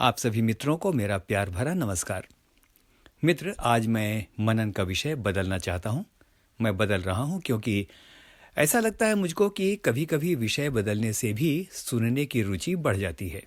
आप सभी मित्रों को मेरा प्यार भरा नमस्कार। मित्र, आज मैं मनन का विषय बदलना चाहता हूँ। मैं बदल रहा हूँ क्योंकि ऐसा लगता है मुझको कि कभी-कभी विषय बदलने से भी सुनने की रुचि बढ़ जाती है।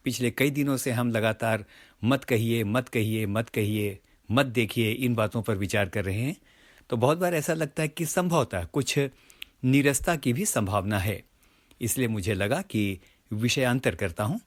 पिछले कई दिनों से हम लगातार मत कहिए, मत कहिए, मत कहिए, मत देखिए इन बातों पर विचार कर रहे हैं। तो बहुत बार ऐसा लगता है कि संभवतः कुछ नीरसता की भी संभावना है। इसलिए मुझे लगा कि विषयांतर करता हूँ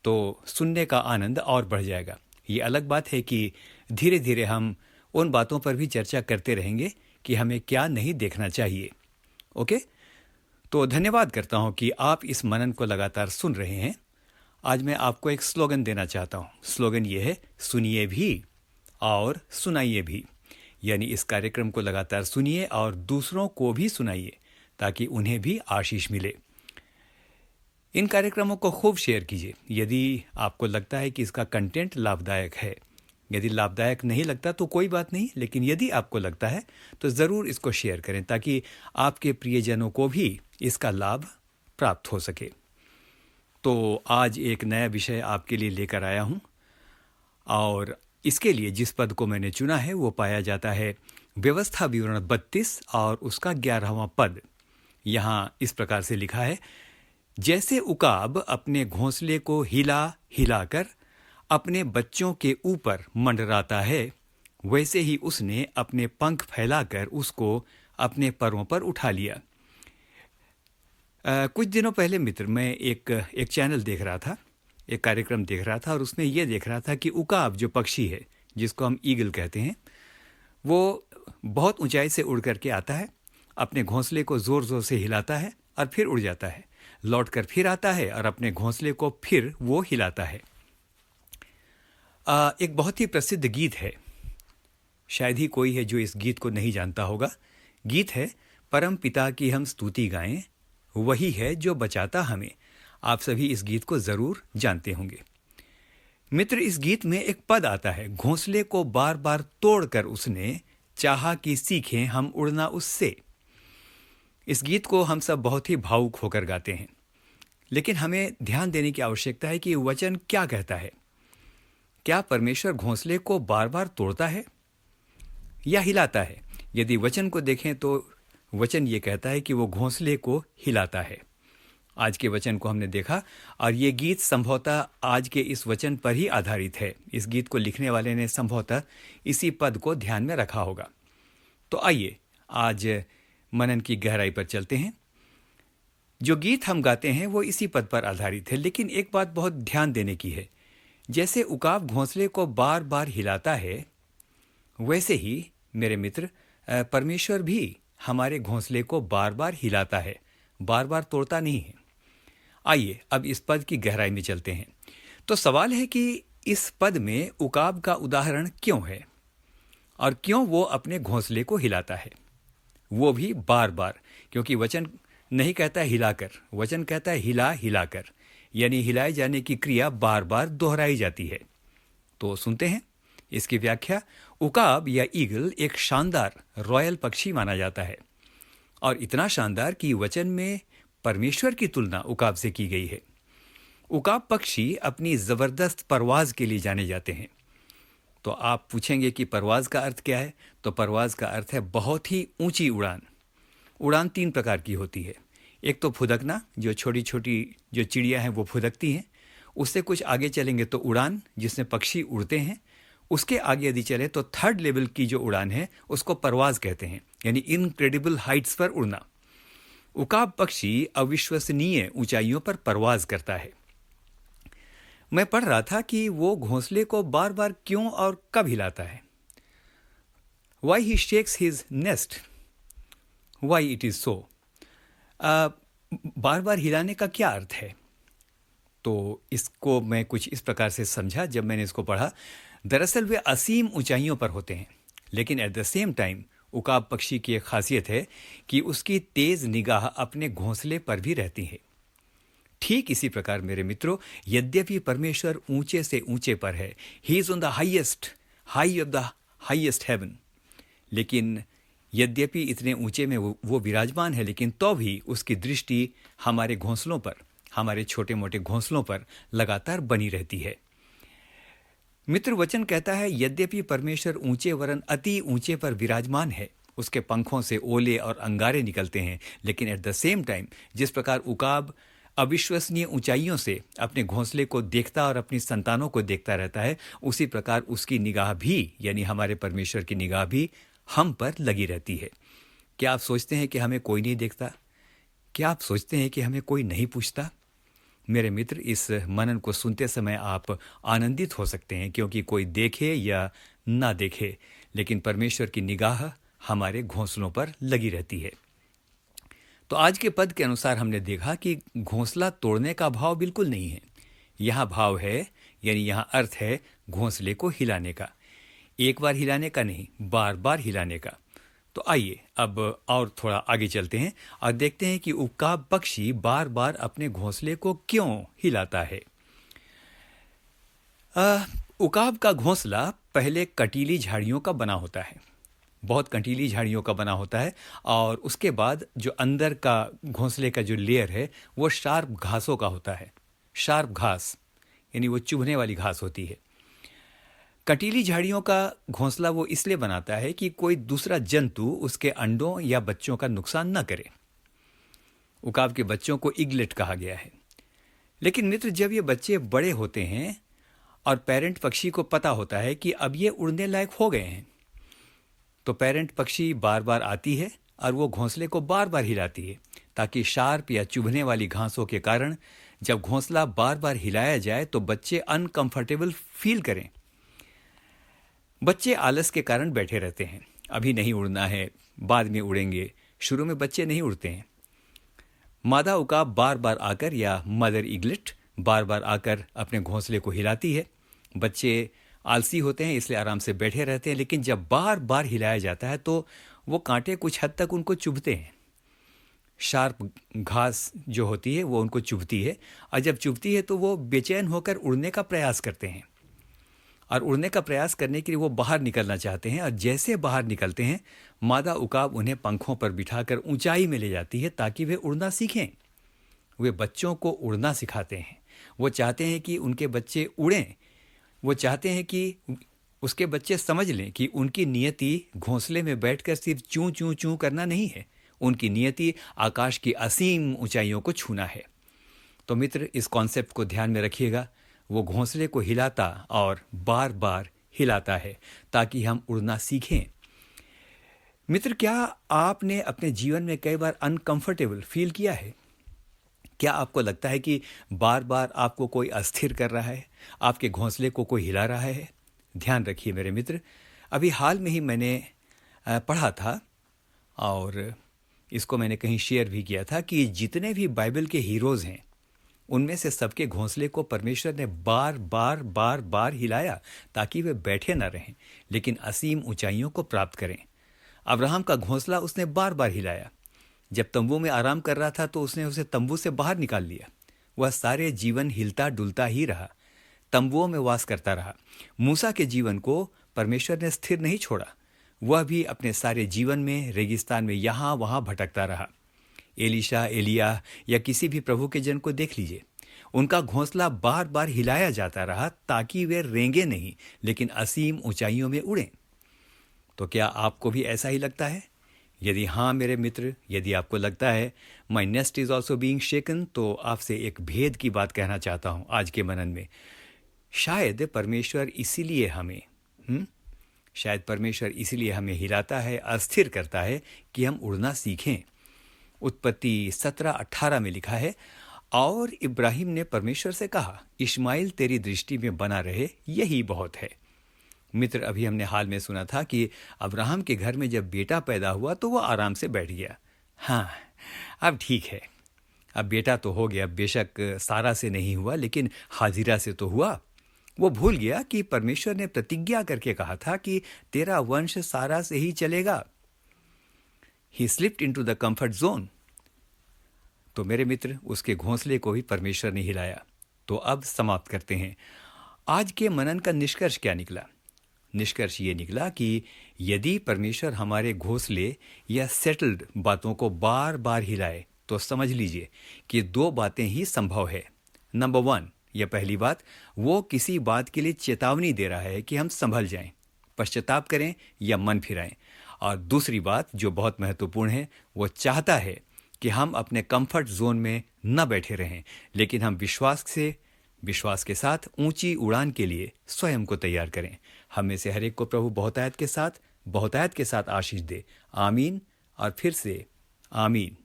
तो सुनने का आनंद और बढ़ जाएगा। ये अलग बात है कि धीरे धीरे हम उन बातों पर भी चर्चा करते रहेंगे कि हमें क्या नहीं देखना चाहिए। ओके, तो धन्यवाद करता हूँ कि आप इस मनन को लगातार सुन रहे हैं। आज मैं आपको एक स्लोगन देना चाहता हूँ। स्लोगन ये है, सुनिए भी और सुनाइए भी। यानी इस कार्यक्रम को लगातार सुनिए और दूसरों को भी सुनाइए ताकि उन्हें भी आशीष मिले। इन कार्यक्रमों को खूब शेयर कीजिए यदि आपको लगता है कि इसका कंटेंट लाभदायक है। यदि लाभदायक नहीं लगता तो कोई बात नहीं, लेकिन यदि आपको लगता है तो ज़रूर इसको शेयर करें ताकि आपके प्रियजनों को भी इसका लाभ प्राप्त हो सके। तो आज एक नया विषय आपके लिए लेकर आया हूँ और इसके लिए जिस पद को मैंने चुना है वो पाया जाता है व्यवस्था विवरण 32 और उसका 11वां पद। यहाँ इस प्रकार से लिखा है, जैसे उकाब अपने घोंसले को हिला हिलाकर अपने बच्चों के ऊपर मंडराता है, वैसे ही उसने अपने पंख फैलाकर उसको अपने परों पर उठा लिया। कुछ दिनों पहले मित्र, मैं एक चैनल देख रहा था, एक कार्यक्रम देख रहा था और उसमें यह देख रहा था कि उकाब जो पक्षी है, जिसको हम ईगल कहते हैं, वो बहुत ऊंचाई से उड़ करके आता है, अपने घोंसले को ज़ोर ज़ोर से हिलाता है और फिर उड़ जाता है, लौटकर फिर आता है और अपने घोंसले को फिर वो हिलाता है। एक बहुत ही प्रसिद्ध गीत है, शायद ही कोई है जो इस गीत को नहीं जानता होगा। गीत है, परम पिता की हम स्तुति गाएं, वही है जो बचाता हमें। आप सभी इस गीत को जरूर जानते होंगे। मित्र, इस गीत में एक पद आता है, घोंसले को बार बार तोड़कर उसने चाहा कि सीखें हम उड़ना उससे। इस गीत को हम सब बहुत ही भावुक होकर गाते हैं, लेकिन हमें ध्यान देने की आवश्यकता है कि वचन क्या कहता है। क्या परमेश्वर घोंसले को बार बार तोड़ता है या हिलाता है? यदि वचन को देखें तो वचन ये कहता है कि वो घोंसले को हिलाता है। आज के वचन को हमने देखा और ये गीत संभवतः आज के इस वचन पर ही आधारित है। इस गीत को लिखने वाले ने संभवतः इसी पद को ध्यान में रखा होगा। तो आइए आज मनन की गहराई पर चलते हैं। जो गीत हम गाते हैं वो इसी पद पर आधारित है, लेकिन एक बात बहुत ध्यान देने की है। जैसे उकाब घोंसले को बार बार हिलाता है, वैसे ही मेरे मित्र, परमेश्वर भी हमारे घोंसले को बार बार हिलाता है, बार बार तोड़ता नहीं है। आइए अब इस पद की गहराई में चलते हैं। तो सवाल है कि इस पद में उकाब का उदाहरण क्यों है और क्यों वो अपने घोंसले को हिलाता है, वो भी बार बार। क्योंकि वचन नहीं कहता है हिलाकर, वचन कहता है हिला हिलाकर, यानी हिलाए जाने की क्रिया बार बार दोहराई जाती है। तो सुनते हैं इसकी व्याख्या। उकाब या ईगल एक शानदार रॉयल पक्षी माना जाता है और इतना शानदार कि वचन में परमेश्वर की तुलना उकाब से की गई है। उकाब पक्षी अपनी जबरदस्त परवाज के लिए जाने जाते हैं। तो आप पूछेंगे कि परवाज का अर्थ क्या है? तो परवाज का अर्थ है बहुत ही ऊंची उड़ान। उड़ान 3 प्रकार की होती है। एक तो फुदकना, जो छोटी छोटी जो चिड़िया हैं वो फुदकती हैं। उससे कुछ आगे चलेंगे तो उड़ान, जिसमें पक्षी उड़ते हैं। उसके आगे यदि चले तो थर्ड लेवल की जो उड़ान है उसको परवाज कहते हैं, यानी इनक्रेडिबल हाइट्स पर उड़ना। उकाब पक्षी अविश्वसनीय ऊंचाइयों पर परवाज करता है। मैं पढ़ रहा था कि वो घोंसले को बार बार क्यों और कब हिलाता है। Why he shakes his nest? Why it is so? बार बार हिलाने का क्या अर्थ है? तो इसको मैं कुछ इस प्रकार से समझा जब मैंने इसको पढ़ा। दरअसल वे असीम ऊंचाइयों पर होते हैं, लेकिन एट द सेम टाइम उकाब पक्षी की एक खासियत है कि उसकी तेज निगाह अपने घोंसले पर भी रहती है। ठीक इसी प्रकार मेरे मित्रों, यद्यपि परमेश्वर ऊंचे से ऊंचे पर है, he is on the high of the highest heaven, लेकिन यद्यपि इतने ऊंचे में वो विराजमान है, लेकिन तो भी उसकी दृष्टि हमारे घोंसलों पर, हमारे छोटे मोटे घोंसलों पर लगातार बनी रहती है। मित्र, वचन कहता है, यद्यपि परमेश्वर ऊंचे वरन अति ऊंचे पर विराजमान है, उसके पंखों से ओले और अंगारे निकलते हैं, लेकिन एट द सेम टाइम जिस प्रकार उकाब अविश्वसनीय ऊंचाइयों से अपने घोंसले को देखता और अपनी संतानों को देखता रहता है, उसी प्रकार उसकी निगाह भी, यानी हमारे परमेश्वर की निगाह भी हम पर लगी रहती है। क्या आप सोचते हैं कि हमें कोई नहीं देखता? क्या आप सोचते हैं कि हमें कोई नहीं पूछता? मेरे मित्र, इस मनन को सुनते समय आप आनंदित हो सकते हैं, क्योंकि कोई देखे या ना देखे, लेकिन परमेश्वर की निगाह हमारे घोंसलों पर लगी रहती है। तो आज के पद के अनुसार हमने देखा कि घोंसला तोड़ने का भाव बिल्कुल नहीं है। यहाँ भाव है, यानी यहाँ अर्थ है घोंसले को हिलाने का। एक बार हिलाने का नहीं, बार बार हिलाने का। तो आइए अब और थोड़ा आगे चलते हैं और देखते हैं कि उकाब पक्षी बार बार अपने घोंसले को क्यों हिलाता है। उकाब का घोंसला पहले कटीली झाड़ियों का बना होता है, बहुत कंटीली झाड़ियों का बना होता है, और उसके बाद जो अंदर का घोंसले का जो लेयर है वो शार्प घासों का होता है। शार्प घास यानी वो चुभने वाली घास होती है। कंटीली झाड़ियों का घोंसला वो इसलिए बनाता है कि कोई दूसरा जंतु उसके अंडों या बच्चों का नुकसान न करे। उकाब के बच्चों को इगलेट कहा गया है। लेकिन मित्र, जब ये बच्चे बड़े होते हैं और पेरेंट पक्षी को पता होता है कि अब ये उड़ने लायक हो गए हैं, तो पेरेंट पक्षी बार बार आती है और वो घोंसले को बार बार हिलाती है, ताकि शार्प या चुभने वाली घासों के कारण जब घोंसला बार बार हिलाया जाए तो बच्चे अनकंफर्टेबल फील करें। बच्चे आलस के कारण बैठे रहते हैं, अभी नहीं उड़ना है, बाद में उड़ेंगे। शुरू में बच्चे नहीं उड़ते हैं। मादा उकाब बार बार आकर, या मदर इगलेट बार बार आकर अपने घोंसले को हिलाती है। बच्चे आलसी होते हैं, इसलिए आराम से बैठे रहते हैं, लेकिन जब बार बार हिलाया जाता है तो वो कांटे कुछ हद तक उनको चुभते हैं। शार्प घास जो होती है वो उनको चुभती है, और जब चुभती है तो वो बेचैन होकर उड़ने का प्रयास करते हैं, और उड़ने का प्रयास करने के लिए वो बाहर निकलना चाहते हैं। और जैसे बाहर निकलते हैं, मादा उकाब उन्हें पंखों पर बिठाकर ऊंचाई में ले जाती है ताकि वे उड़ना सीखें। वे बच्चों को उड़ना सिखाते हैं। वो चाहते हैं कि उनके बच्चे उड़ें। वो चाहते हैं कि उसके बच्चे समझ लें कि उनकी नियति घोंसले में बैठकर सिर्फ चूं चूं चूं करना नहीं है, उनकी नियति आकाश की असीम ऊंचाइयों को छूना है। तो मित्र, इस कॉन्सेप्ट को ध्यान में रखिएगा। वो घोंसले को हिलाता और बार बार हिलाता है ताकि हम उड़ना सीखें। मित्र, क्या आपने अपने जीवन में कई बार अनकंफर्टेबल फील किया है? क्या आपको लगता है कि बार बार आपको कोई अस्थिर कर रहा है, आपके घोंसले को कोई हिला रहा है? ध्यान रखिए मेरे मित्र, अभी हाल में ही मैंने पढ़ा था, और इसको मैंने कहीं शेयर भी किया था, कि जितने भी बाइबल के हीरोज़ हैं उनमें से सबके घोंसले को परमेश्वर ने बार बार बार बार हिलाया ताकि वे बैठे न रहें, लेकिन असीम ऊंचाइयों को प्राप्त करें। अब्राहम का घोंसला उसने बार बार हिलाया। जब तंबू में आराम कर रहा था तो उसने उसे तंबू से बाहर निकाल लिया। वह सारे जीवन हिलता डुलता ही रहा, तंबुओं में वास करता रहा। मूसा के जीवन को परमेश्वर ने स्थिर नहीं छोड़ा, वह भी अपने सारे जीवन में रेगिस्तान में यहाँ वहाँ भटकता रहा। एलीशा, एलिया या किसी भी प्रभु के जन को देख लीजिए, उनका घोंसला बार बार हिलाया जाता रहा ताकि वे रेंगे नहीं, लेकिन असीम ऊंचाइयों में उड़ें। तो क्या आपको भी ऐसा ही लगता है? यदि हाँ मेरे मित्र, यदि आपको लगता है माई नेस्ट इज ऑल्सो बीइंग शेकन, तो आपसे एक भेद की बात कहना चाहता हूँ आज के मनन में। शायद परमेश्वर इसीलिए हमें हिलाता है, अस्थिर करता है कि हम उड़ना सीखें। उत्पत्ति 17:18 में लिखा है, और इब्राहिम ने परमेश्वर से कहा, इश्माइल तेरी दृष्टि में बना रहे, यही बहुत है। मित्र, अभी हमने हाल में सुना था कि अब्राहम के घर में जब बेटा पैदा हुआ तो वो आराम से बैठ गया। हाँ, अब ठीक है, अब बेटा तो हो गया, बेशक सारा से नहीं हुआ, लेकिन हाजिरा से तो हुआ। वो भूल गया कि परमेश्वर ने प्रतिज्ञा करके कहा था कि तेरा वंश सारा से ही चलेगा। ही slipped into the comfort zone. तो मेरे मित्र, उसके घोंसले को भी परमेश्वर ने हिलाया। तो अब समाप्त करते हैं। आज के मनन का निष्कर्ष क्या निकला? निष्कर्ष ये निकला कि यदि परमेश्वर हमारे घोंसले या सेटल्ड बातों को बार बार हिलाए तो समझ लीजिए कि दो बातें ही संभव है। नंबर 1, यह पहली बात, वो किसी बात के लिए चेतावनी दे रहा है कि हम संभल जाएं, पश्चाताप करें या मन फिराएं। और दूसरी बात जो बहुत महत्वपूर्ण है, वो चाहता है कि हम अपने कंफर्ट जोन में न बैठे रहें, लेकिन हम विश्वास के साथ ऊंची उड़ान के लिए स्वयं को तैयार करें। हम में से हर एक को प्रभु बहुतायत के साथ आशीष दे। आमीन और फिर से आमीन।